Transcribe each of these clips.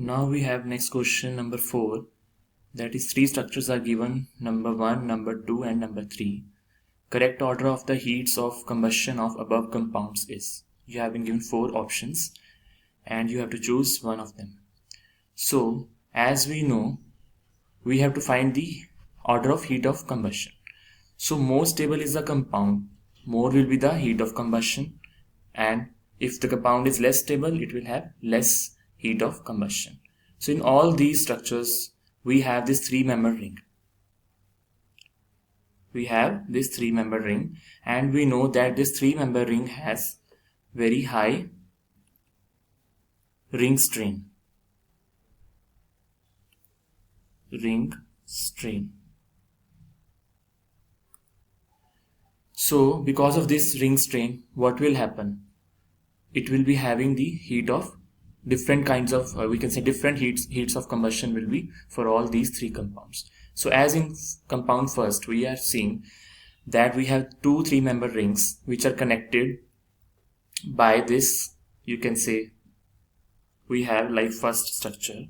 Now we have next question number 4, that is 3 structures are given, number 1, number 2 and number 3. Correct order of the heats of combustion of above compounds is. You have been given 4 options and you have to choose one of them. So as we know, we have to find the order of heat of combustion. So more stable is the compound, more will be the heat of combustion, and if the compound is less stable, it will have less heat of combustion. So in all these structures, we have this 3-member ring. We have this 3-member ring, and we know that this 3-member ring has very high ring strain. So because of this ring strain, what will happen? It will be having the heat of different kinds of, we can say different heats of combustion will be for all these 3 compounds. So as in compound first, we are seeing that we have 2 3-member rings which are connected by this, you can say, we have like first structure.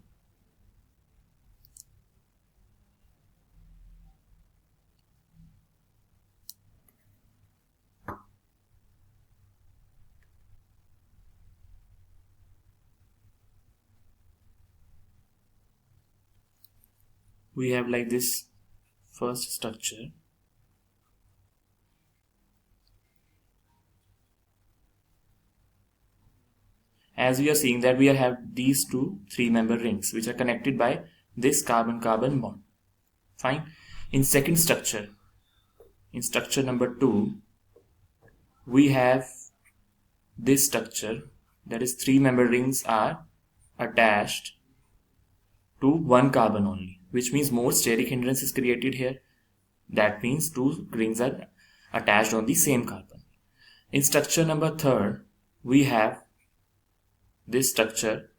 We have like this first structure. As we are seeing that we have these 2 3-member rings which are connected by this carbon-carbon bond. Fine. In second structure, in structure number 2, we have this structure, that is 3-member rings are attached to 1 carbon only, which means more steric hindrance is created here. That means 2 rings are attached on the same carbon. In structure number 3, we have this structure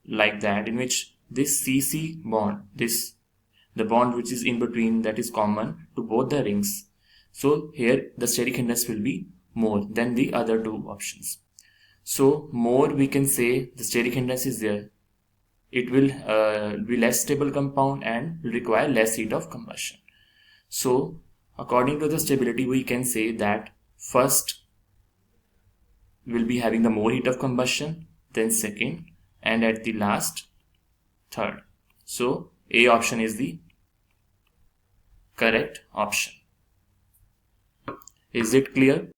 like that, in which this CC bond, the bond which is in between, that is common to both the rings. So here the steric hindrance will be more than the other 2 options. So more, we can say the steric hindrance is there. It will be less stable compound and will require less heat of combustion. So according to the stability, we can say that first will be having the more heat of combustion, then second, and at the last third. So A option is the correct option. Is it clear?